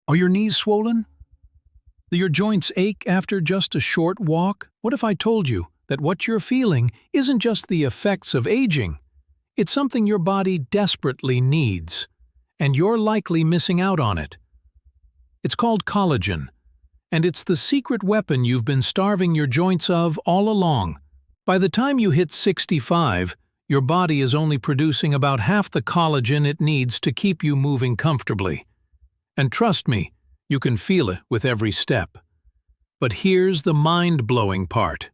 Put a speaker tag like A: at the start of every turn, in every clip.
A: Are your knees swollen? Do your joints ache after just a short walk? What if I told you that what you're feeling isn't just the effects of aging? It's something your body desperately needs, and you're likely missing out on it. It's called collagen, and it's the secret weapon you've been starving your joints of all along. By the time you hit 65, your body is only producing about half the collagen it needs to keep you moving comfortably. And trust me, you can feel it with every step. But here's the mind-blowing part.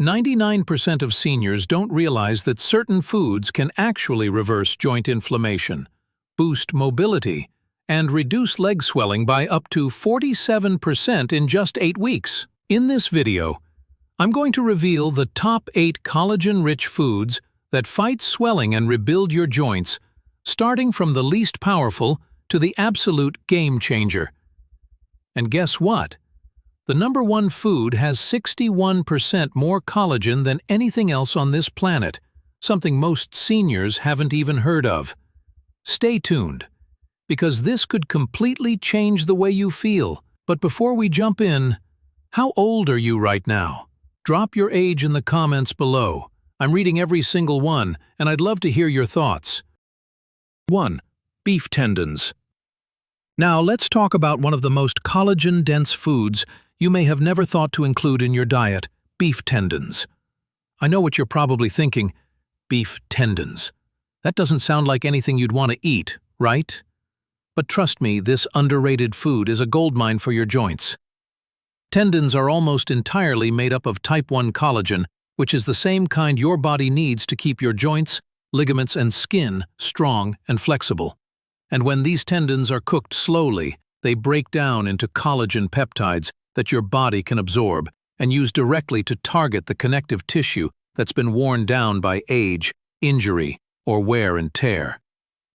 A: 99% of seniors don't realize that certain foods can actually reverse joint inflammation, boost mobility, and reduce leg swelling by up to 47% in just 8 weeks. In this video, I'm going to reveal the top 8 collagen-rich foods that fight swelling and rebuild your joints, starting from the least powerful to the absolute game-changer. And guess what? The number one food has 61% more collagen than anything else on this planet, something most seniors haven't even heard of. Stay tuned, because this could completely change the way you feel. But before we jump in, how old are you right now? Drop your age in the comments below. I'm reading every single one, and I'd love to hear your thoughts. 1. Beef tendons. Now let's talk about one of the most collagen-dense foods you may have never thought to include in your diet, beef tendons. I know what you're probably thinking, beef tendons. That doesn't sound like anything you'd want to eat, right? But trust me, this underrated food is a goldmine for your joints. Tendons are almost entirely made up of type 1 collagen, which is the same kind your body needs to keep your joints, ligaments, and skin strong and flexible. And when these tendons are cooked slowly, they break down into collagen peptides that your body can absorb and use directly to target the connective tissue that's been worn down by age, injury, or wear and tear.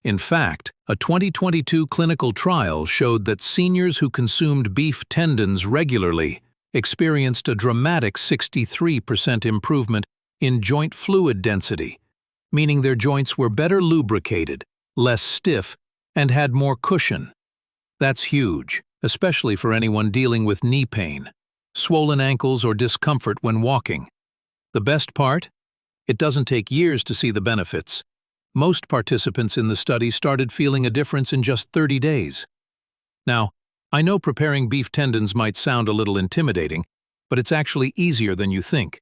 A: In fact, a 2022 clinical trial showed that seniors who consumed beef tendons regularly experienced a dramatic 63% improvement in joint fluid density, meaning their joints were better lubricated, less stiff, and had more cushion. That's huge, especially for anyone dealing with knee pain, swollen ankles, or discomfort when walking. The best part? It doesn't take years to see the benefits. Most participants in the study started feeling a difference in just 30 days. Now, I know preparing beef tendons might sound a little intimidating, but it's actually easier than you think.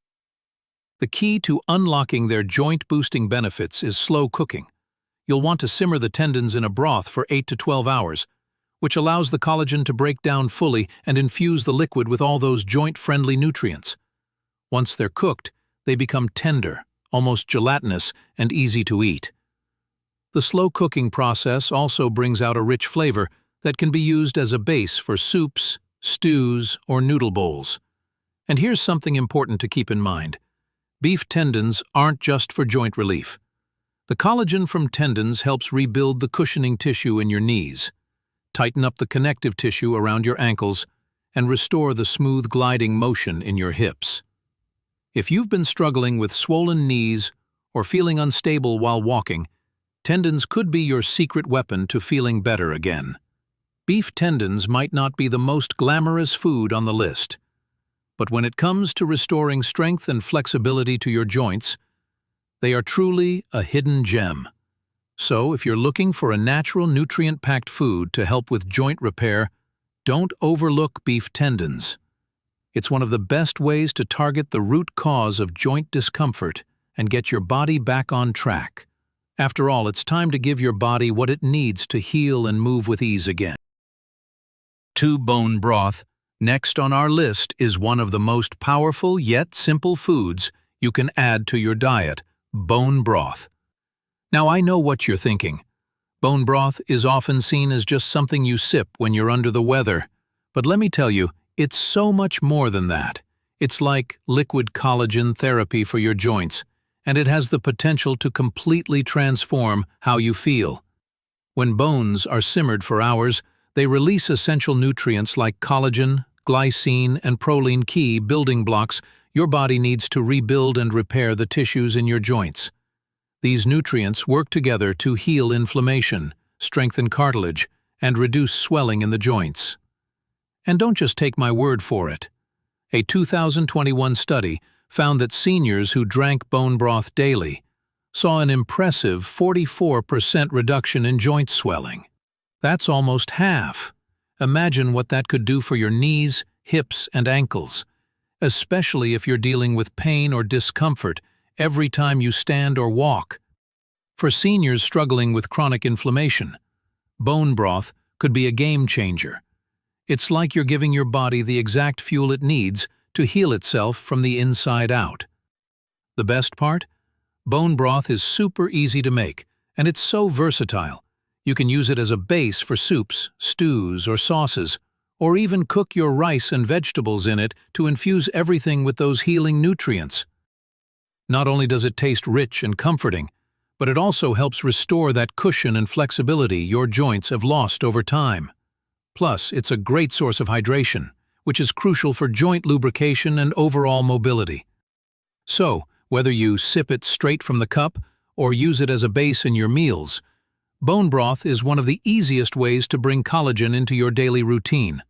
A: The key to unlocking their joint-boosting benefits is slow cooking. You'll want to simmer the tendons in a broth for 8 to 12 hours, which allows the collagen to break down fully and infuse the liquid with all those joint-friendly nutrients. Once they're cooked, they become tender, almost gelatinous, and easy to eat. The slow cooking process also brings out a rich flavor that can be used as a base for soups, stews, or noodle bowls. And here's something important to keep in mind. Beef tendons aren't just for joint relief. The collagen from tendons helps rebuild the cushioning tissue in your knees, tighten up the connective tissue around your ankles, and restore the smooth gliding motion in your hips. If you've been struggling with swollen knees or feeling unstable while walking, tendons could be your secret weapon to feeling better again. Beef tendons might not be the most glamorous food on the list, but when it comes to restoring strength and flexibility to your joints, they are truly a hidden gem. So if you're looking for a natural nutrient-packed food to help with joint repair, don't overlook beef tendons. It's one of the best ways to target the root cause of joint discomfort and get your body back on track. After all, it's time to give your body what it needs to heal and move with ease again. 2. Bone broth. Next on our list is one of the most powerful yet simple foods you can add to your diet: bone broth. Now I know what you're thinking. Bone broth is often seen as just something you sip when you're under the weather. But let me tell you, it's so much more than that. It's like liquid collagen therapy for your joints, and it has the potential to completely transform how you feel. When bones are simmered for hours, they release essential nutrients like collagen, glycine, and proline, key building blocks your body needs to rebuild and repair the tissues in your joints. These nutrients work together to heal inflammation, strengthen cartilage, and reduce swelling in the joints. And don't just take my word for it. A 2021 study found that seniors who drank bone broth daily saw an impressive 44% reduction in joint swelling. That's almost half. Imagine what that could do for your knees, hips, and ankles, especially if you're dealing with pain or discomfort every time you stand or walk. For seniors struggling with chronic inflammation, bone broth could be a game changer. It's like you're giving your body the exact fuel it needs to heal itself from the inside out. The best part? Bone broth is super easy to make, and it's so versatile. You can use it as a base for soups, stews, or sauces, or even cook your rice and vegetables in it to infuse everything with those healing nutrients. Not only does it taste rich and comforting, but it also helps restore that cushion and flexibility your joints have lost over time. Plus, it's a great source of hydration, which is crucial for joint lubrication and overall mobility. So, whether you sip it straight from the cup or use it as a base in your meals, bone broth is one of the easiest ways to bring collagen into your daily routine.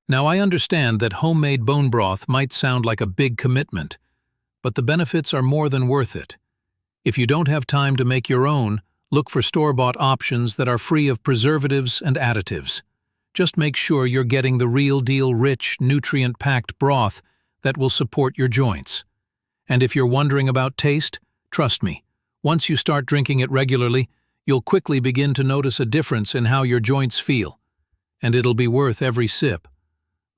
A: Now, I understand that homemade bone broth might sound like a big commitment, but the benefits are more than worth it. If you don't have time to make your own, look for store-bought options that are free of preservatives and additives. Just make sure you're getting the real-deal rich, nutrient-packed broth that will support your joints. And if you're wondering about taste, trust me, once you start drinking it regularly, you'll quickly begin to notice a difference in how your joints feel. And it'll be worth every sip.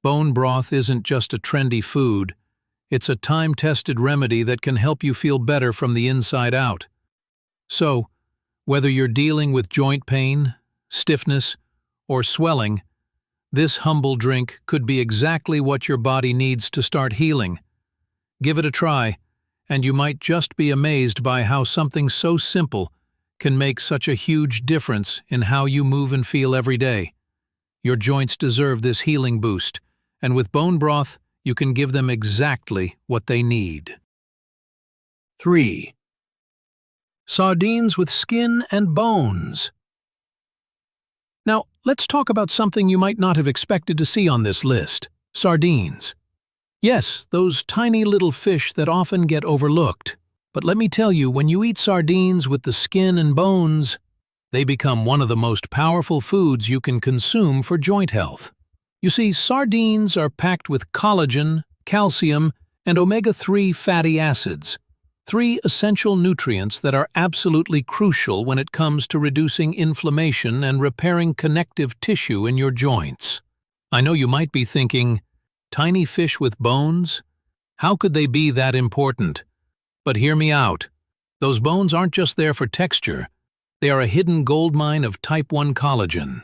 A: Bone broth isn't just a trendy food. It's a time-tested remedy that can help you feel better from the inside out. So, whether you're dealing with joint pain, stiffness, or swelling, this humble drink could be exactly what your body needs to start healing. Give it a try, and you might just be amazed by how something so simple can make such a huge difference in how you move and feel every day. Your joints deserve this healing boost, and with bone broth, you can give them exactly what they need. 3. Sardines with skin and bones. Now, let's talk about something you might not have expected to see on this list: sardines. Yes, those tiny little fish that often get overlooked. But let me tell you, when you eat sardines with the skin and bones, they become one of the most powerful foods you can consume for joint health. You see, sardines are packed with collagen, calcium, and omega-3 fatty acids, 3 essential nutrients that are absolutely crucial when it comes to reducing inflammation and repairing connective tissue in your joints. I know you might be thinking, tiny fish with bones? How could they be that important? But hear me out. Those bones aren't just there for texture. They are a hidden goldmine of type 1 collagen.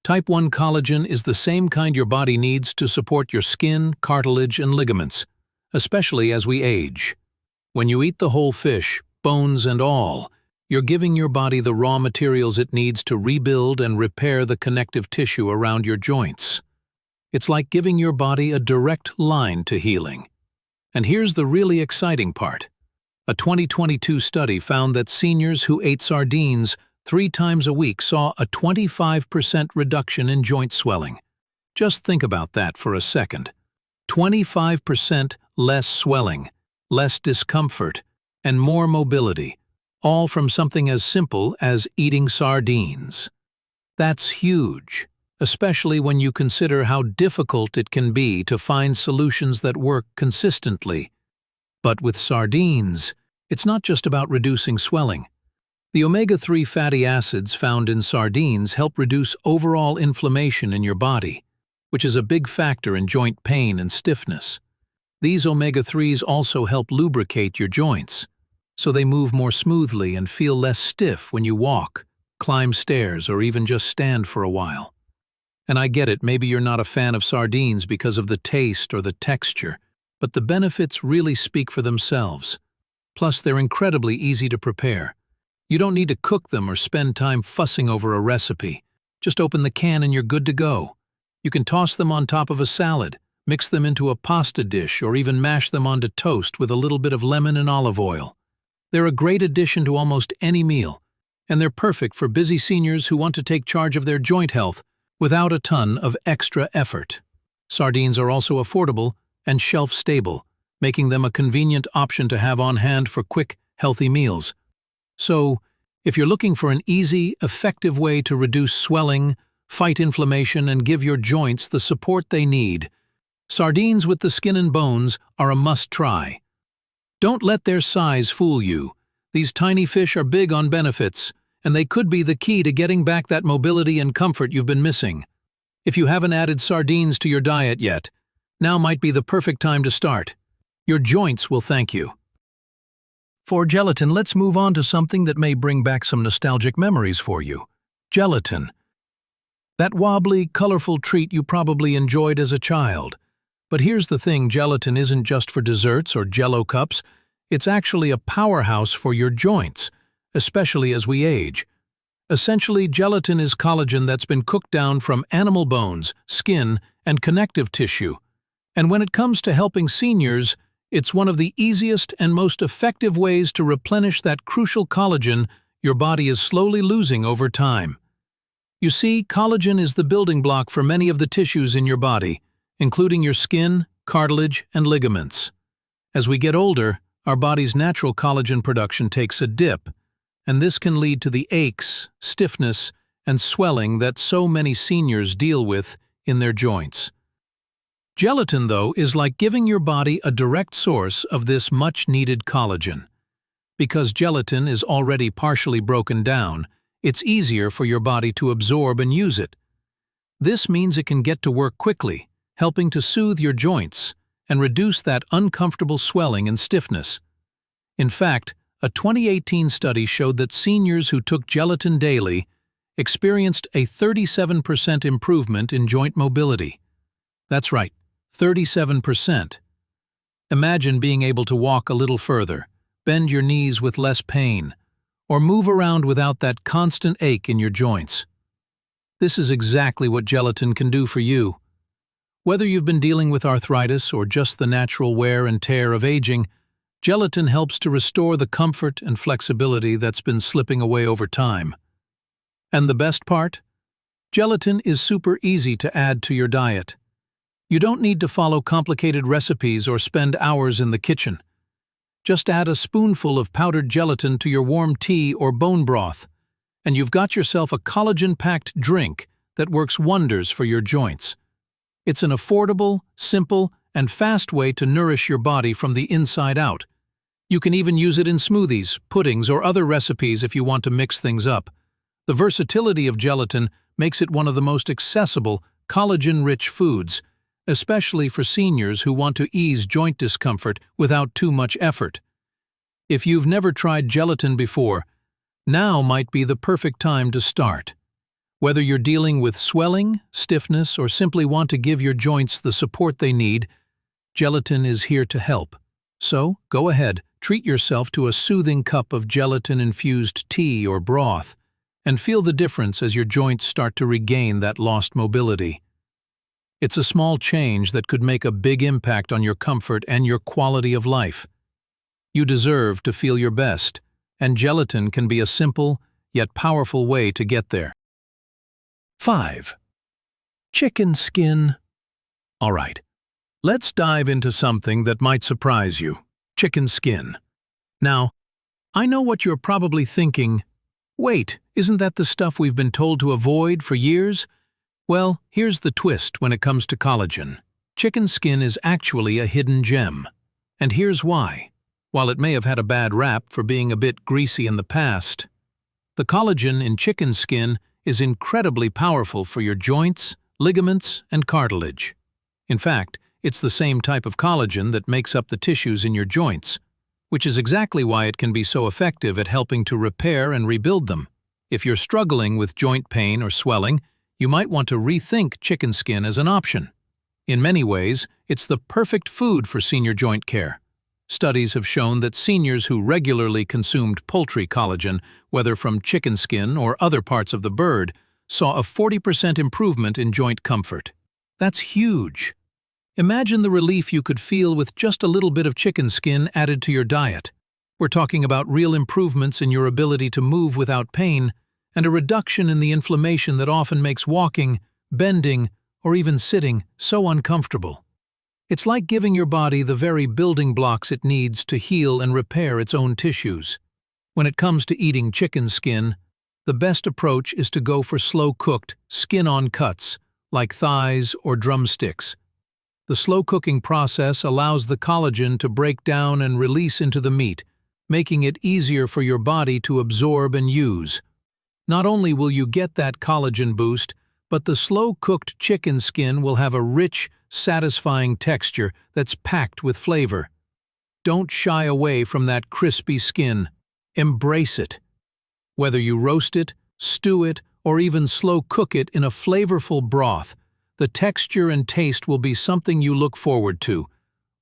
A: Type 1 collagen is the same kind your body needs to support your skin, cartilage, and ligaments, especially as we age. When you eat the whole fish, bones and all, you're giving your body the raw materials it needs to rebuild and repair the connective tissue around your joints. It's like giving your body a direct line to healing. And here's the really exciting part. A 2022 study found that seniors who ate sardines 3 times a week saw a 25% reduction in joint swelling. Just think about that for a second. 25% less swelling, less discomfort, and more mobility, all from something as simple as eating sardines. That's huge, especially when you consider how difficult it can be to find solutions that work consistently. But with sardines, it's not just about reducing swelling. The omega-3 fatty acids found in sardines help reduce overall inflammation in your body, which is a big factor in joint pain and stiffness. These omega-3s also help lubricate your joints, so they move more smoothly and feel less stiff when you walk, climb stairs, or even just stand for a while. And I get it, maybe you're not a fan of sardines because of the taste or the texture, but the benefits really speak for themselves. Plus, they're incredibly easy to prepare. You don't need to cook them or spend time fussing over a recipe. Just open the can and you're good to go. You can toss them on top of a salad, mix them into a pasta dish, or even mash them onto toast with a little bit of lemon and olive oil. They're a great addition to almost any meal, and they're perfect for busy seniors who want to take charge of their joint health without a ton of extra effort. Sardines are also affordable and shelf-stable, making them a convenient option to have on hand for quick, healthy meals. So, if you're looking for an easy, effective way to reduce swelling, fight inflammation, and give your joints the support they need, sardines with the skin and bones are a must-try. Don't let their size fool you. These tiny fish are big on benefits, and they could be the key to getting back that mobility and comfort you've been missing. If you haven't added sardines to your diet yet, now might be the perfect time to start. Your joints will thank you. For gelatin, let's move on to something that may bring back some nostalgic memories for you. Gelatin. That wobbly, colorful treat you probably enjoyed as a child. But here's the thing, gelatin isn't just for desserts or Jell-O cups. It's actually a powerhouse for your joints, especially as we age. Essentially, gelatin is collagen that's been cooked down from animal bones, skin, and connective tissue. And when it comes to helping seniors, it's one of the easiest and most effective ways to replenish that crucial collagen your body is slowly losing over time. You see, collagen is the building block for many of the tissues in your body, including your skin, cartilage, and ligaments. As we get older, our body's natural collagen production takes a dip, and this can lead to the aches, stiffness, and swelling that so many seniors deal with in their joints. Gelatin, though, is like giving your body a direct source of this much-needed collagen. Because gelatin is already partially broken down, it's easier for your body to absorb and use it. This means it can get to work quickly, helping to soothe your joints and reduce that uncomfortable swelling and stiffness. In fact, a 2018 study showed that seniors who took gelatin daily experienced a 37% improvement in joint mobility. That's right, 37%. Imagine being able to walk a little further, bend your knees with less pain, or move around without that constant ache in your joints. This is exactly what gelatin can do for you. Whether you've been dealing with arthritis or just the natural wear and tear of aging, gelatin helps to restore the comfort and flexibility that's been slipping away over time. And the best part? Gelatin is super easy to add to your diet. You don't need to follow complicated recipes or spend hours in the kitchen. Just add a spoonful of powdered gelatin to your warm tea or bone broth, and you've got yourself a collagen-packed drink that works wonders for your joints. It's an affordable, simple, and fast way to nourish your body from the inside out. You can even use it in smoothies, puddings, or other recipes if you want to mix things up. The versatility of gelatin makes it one of the most accessible, collagen-rich foods, especially for seniors who want to ease joint discomfort without too much effort. If you've never tried gelatin before, now might be the perfect time to start. Whether you're dealing with swelling, stiffness, or simply want to give your joints the support they need, gelatin is here to help. So, go ahead, treat yourself to a soothing cup of gelatin-infused tea or broth, and feel the difference as your joints start to regain that lost mobility. It's a small change that could make a big impact on your comfort and your quality of life. You deserve to feel your best, and gelatin can be a simple, yet powerful way to get there. 5. Chicken skin. All right, let's dive into something that might surprise you. Chicken skin. Now, I know what you're probably thinking. Wait, isn't that the stuff we've been told to avoid for years? Well, here's the twist when it comes to collagen. Chicken skin is actually a hidden gem. And here's why. While it may have had a bad rap for being a bit greasy in the past, the collagen in chicken skin is incredibly powerful for your joints, ligaments, and cartilage. In fact, it's the same type of collagen that makes up the tissues in your joints, which is exactly why it can be so effective at helping to repair and rebuild them. If you're struggling with joint pain or swelling, you might want to rethink chicken skin as an option. In many ways, it's the perfect food for senior joint care. Studies have shown that seniors who regularly consumed poultry collagen, whether from chicken skin or other parts of the bird, saw a 40% improvement in joint comfort. That's huge. Imagine the relief you could feel with just a little bit of chicken skin added to your diet. We're talking about real improvements in your ability to move without pain and a reduction in the inflammation that often makes walking, bending, or even sitting so uncomfortable. It's like giving your body the very building blocks it needs to heal and repair its own tissues. When it comes to eating chicken skin, the best approach is to go for slow-cooked, skin-on cuts, like thighs or drumsticks. The slow cooking process allows the collagen to break down and release into the meat, making it easier for your body to absorb and use. Not only will you get that collagen boost, but the slow-cooked chicken skin will have a rich, satisfying texture that's packed with flavor. Don't shy away from that crispy skin. Embrace it. Whether you roast it, stew it, or even slow cook it in a flavorful broth, the texture and taste will be something you look forward to,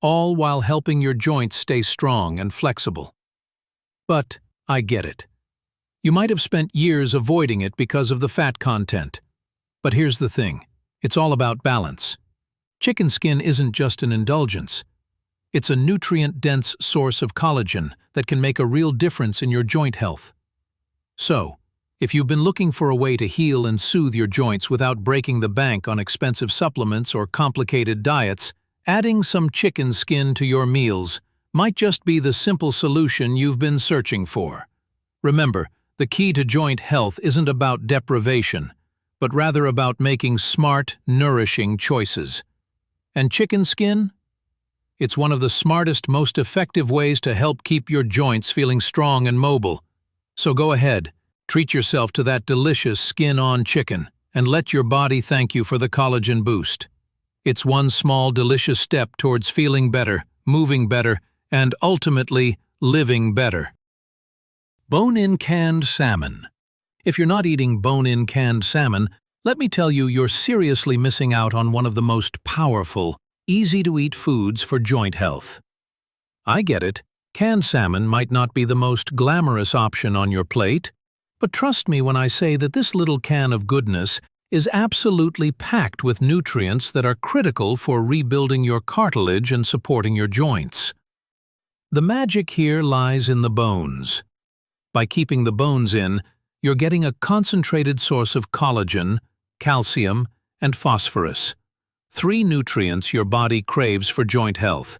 A: all while helping your joints stay strong and flexible. But I get it. You might have spent years avoiding it because of the fat content. But here's the thing, it's all about balance. Chicken skin isn't just an indulgence. It's a nutrient-dense source of collagen that can make a real difference in your joint health. So, if you've been looking for a way to heal and soothe your joints without breaking the bank on expensive supplements or complicated diets, adding some chicken skin to your meals might just be the simple solution you've been searching for. Remember, the key to joint health isn't about deprivation, but rather about making smart, nourishing choices. And chicken skin? It's one of the smartest, most effective ways to help keep your joints feeling strong and mobile. So go ahead, treat yourself to that delicious skin-on chicken, and let your body thank you for the collagen boost. It's one small, delicious step towards feeling better, moving better, and ultimately, living better. Bone-in canned salmon. If you're not eating bone-in canned salmon, let me tell you you're seriously missing out on one of the most powerful, easy-to-eat foods for joint health. I get it. Canned salmon might not be the most glamorous option on your plate, but trust me when I say that this little can of goodness is absolutely packed with nutrients that are critical for rebuilding your cartilage and supporting your joints. The magic here lies in the bones. By keeping the bones in, you're getting a concentrated source of collagen, calcium, and phosphorus, 3 nutrients your body craves for joint health.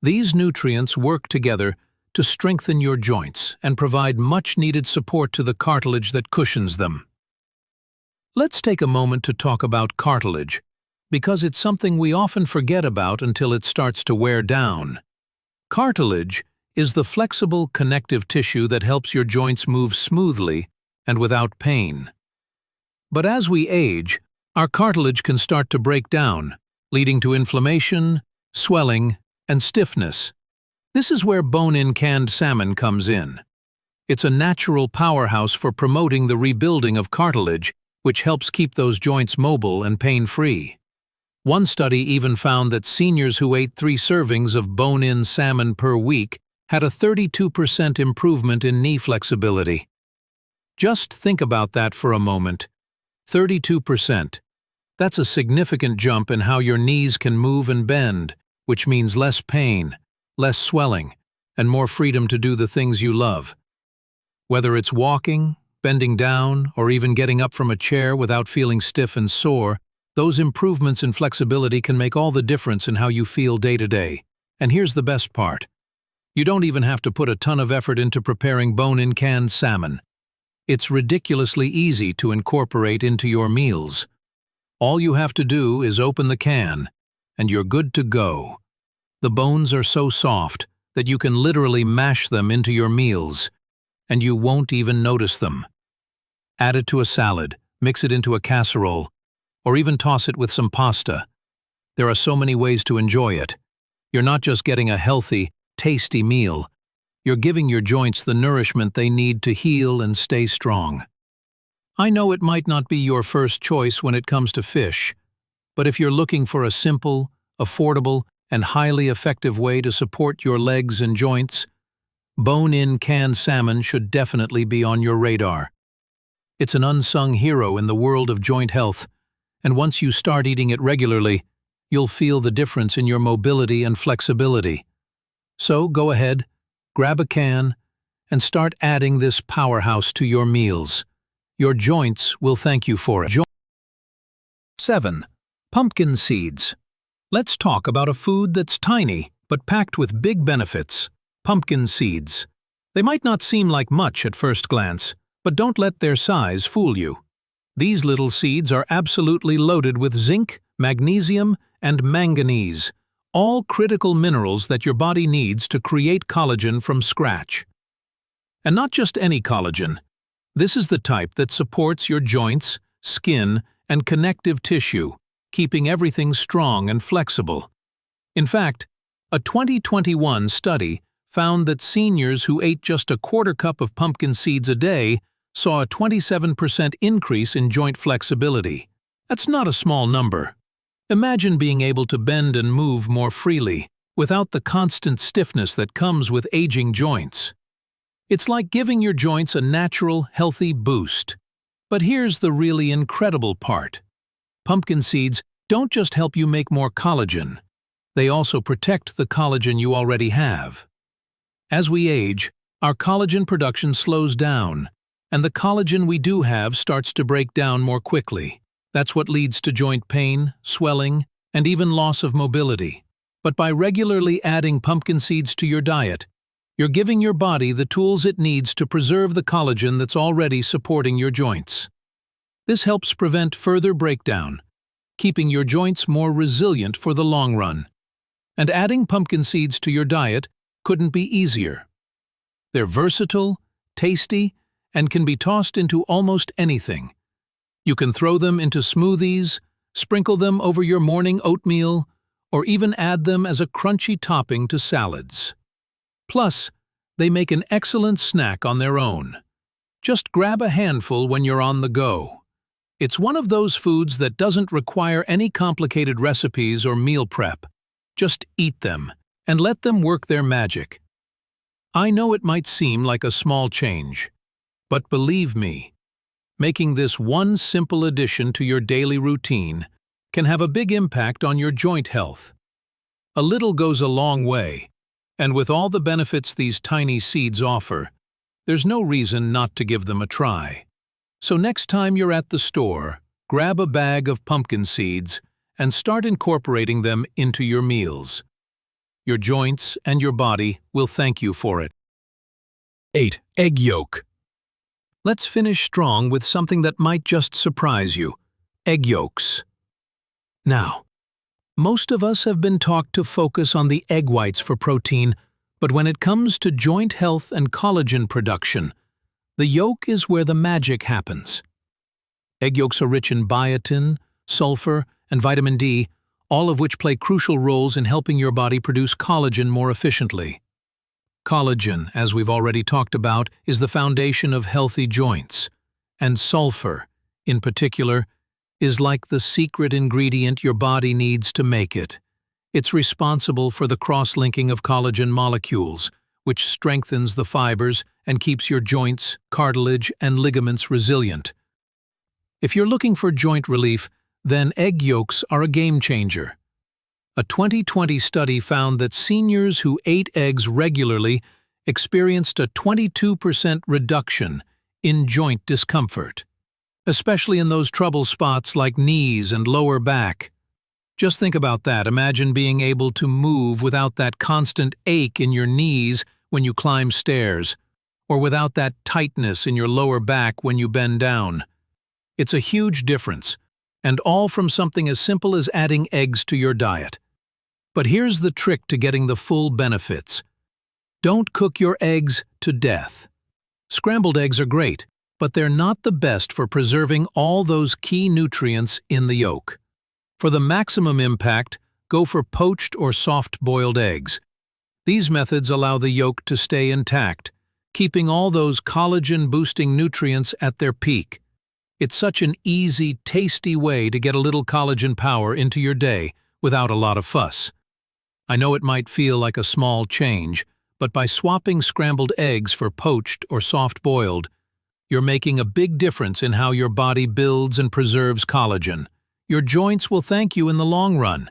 A: These nutrients work together to strengthen your joints and provide much-needed support to the cartilage that cushions them. Let's take a moment to talk about cartilage, because it's something we often forget about until it starts to wear down. Cartilage is the flexible connective tissue that helps your joints move smoothly and without pain. But as we age, our cartilage can start to break down, leading to inflammation, swelling, and stiffness. This is where bone-in canned salmon comes in. It's a natural powerhouse for promoting the rebuilding of cartilage, which helps keep those joints mobile and pain-free. One study even found that seniors who ate 3 servings of bone-in salmon per week had a 32% improvement in knee flexibility. Just think about that for a moment. 32%. That's a significant jump in how your knees can move and bend, which means less pain, less swelling, and more freedom to do the things you love. Whether it's walking, bending down, or even getting up from a chair without feeling stiff and sore, those improvements in flexibility can make all the difference in how you feel day to day. And here's the best part. You don't even have to put a ton of effort into preparing bone-in canned salmon. It's ridiculously easy to incorporate into your meals. All you have to do is open the can, and you're good to go. The bones are so soft that you can literally mash them into your meals, and you won't even notice them. Add it to a salad, mix it into a casserole, or even toss it with some pasta. There are so many ways to enjoy it. You're not just getting a healthy, tasty meal. You're giving your joints the nourishment they need to heal and stay strong. I know it might not be your first choice when it comes to fish, but if you're looking for a simple, affordable, and highly effective way to support your legs and joints, bone-in canned salmon should definitely be on your radar. It's an unsung hero in the world of joint health, and once you start eating it regularly, you'll feel the difference in your mobility and flexibility. So go ahead, grab a can, and start adding this powerhouse to your meals. Your joints will thank you for it. 7. Pumpkin seeds. Let's talk about a food that's tiny, but packed with big benefits. Pumpkin seeds. They might not seem like much at first glance, but don't let their size fool you. These little seeds are absolutely loaded with zinc, magnesium, and manganese, all critical minerals that your body needs to create collagen from scratch. And not just any collagen. This is the type that supports your joints, skin, and connective tissue, keeping everything strong and flexible. In fact, a 2021 study found that seniors who ate just a quarter cup of pumpkin seeds a day saw a 27% increase in joint flexibility. That's not a small number. Imagine being able to bend and move more freely, without the constant stiffness that comes with aging joints. It's like giving your joints a natural, healthy boost. But here's the really incredible part. Pumpkin seeds don't just help you make more collagen. They also protect the collagen you already have. As we age, our collagen production slows down, and the collagen we do have starts to break down more quickly. That's what leads to joint pain, swelling, and even loss of mobility. But by regularly adding pumpkin seeds to your diet, you're giving your body the tools it needs to preserve the collagen that's already supporting your joints. This helps prevent further breakdown, keeping your joints more resilient for the long run. And adding pumpkin seeds to your diet couldn't be easier. They're versatile, tasty, and can be tossed into almost anything. You can throw them into smoothies, sprinkle them over your morning oatmeal, or even add them as a crunchy topping to salads. Plus, they make an excellent snack on their own. Just grab a handful when you're on the go. It's one of those foods that doesn't require any complicated recipes or meal prep. Just eat them and let them work their magic. I know it might seem like a small change, but believe me, making this one simple addition to your daily routine can have a big impact on your joint health. A little goes a long way, and with all the benefits these tiny seeds offer, there's no reason not to give them a try. So next time you're at the store, grab a bag of pumpkin seeds and start incorporating them into your meals. Your joints and your body will thank you for it. 8. Egg yolk. Let's finish strong with something that might just surprise you: egg yolks. Now, most of us have been taught to focus on the egg whites for protein, but when it comes to joint health and collagen production, the yolk is where the magic happens. Egg yolks are rich in biotin, sulfur, and vitamin D, all of which play crucial roles in helping your body produce collagen more efficiently. Collagen, as we've already talked about, is the foundation of healthy joints, and sulfur, in particular, is like the secret ingredient your body needs to make it. It's responsible for the cross-linking of collagen molecules, which strengthens the fibers and keeps your joints, cartilage, and ligaments resilient. If you're looking for joint relief, then egg yolks are a game changer. A 2020 study found that seniors who ate eggs regularly experienced a 22% reduction in joint discomfort, especially in those trouble spots like knees and lower back. Just think about that. Imagine being able to move without that constant ache in your knees when you climb stairs, or without that tightness in your lower back when you bend down. It's a huge difference, and all from something as simple as adding eggs to your diet. But here's the trick to getting the full benefits. Don't cook your eggs to death. Scrambled eggs are great, but they're not the best for preserving all those key nutrients in the yolk. For the maximum impact, go for poached or soft-boiled eggs. These methods allow the yolk to stay intact, keeping all those collagen-boosting nutrients at their peak. It's such an easy, tasty way to get a little collagen power into your day without a lot of fuss. I know it might feel like a small change, but by swapping scrambled eggs for poached or soft-boiled, you're making a big difference in how your body builds and preserves collagen. Your joints will thank you in the long run.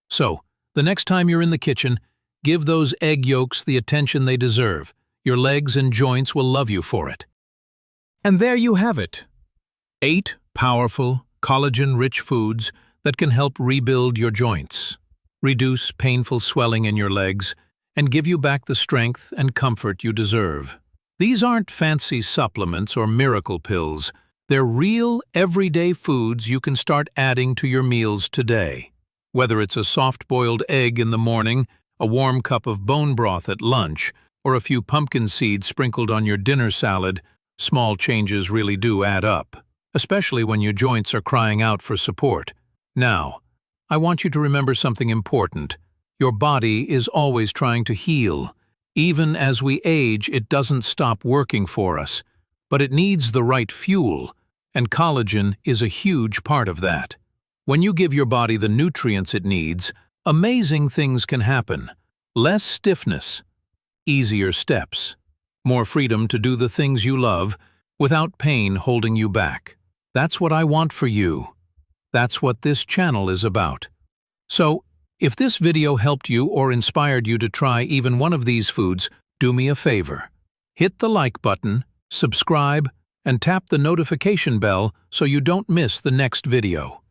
A: So, the next time you're in the kitchen, Give those egg yolks the attention they deserve. Your legs and joints will love you for it. And there you have it. 8 powerful, collagen-rich foods that can help rebuild your joints, reduce painful swelling in your legs, and give you back the strength and comfort you deserve. These aren't fancy supplements or miracle pills. They're real, everyday foods you can start adding to your meals today. Whether it's a soft-boiled egg in the morning, a warm cup of bone broth at lunch, or a few pumpkin seeds sprinkled on your dinner salad, small changes really do add up, especially when your joints are crying out for support. Now, I want you to remember something important. Your body is always trying to heal. Even as we age, it doesn't stop working for us, but it needs the right fuel, and collagen is a huge part of that. When you give your body the nutrients it needs, amazing things can happen. Less stiffness, easier steps, more freedom to do the things you love without pain holding you back. That's what I want for you. That's what this channel is about. So, if this video helped you or inspired you to try even one of these foods, do me a favor. Hit the like button, subscribe, and tap the notification bell so you don't miss the next video.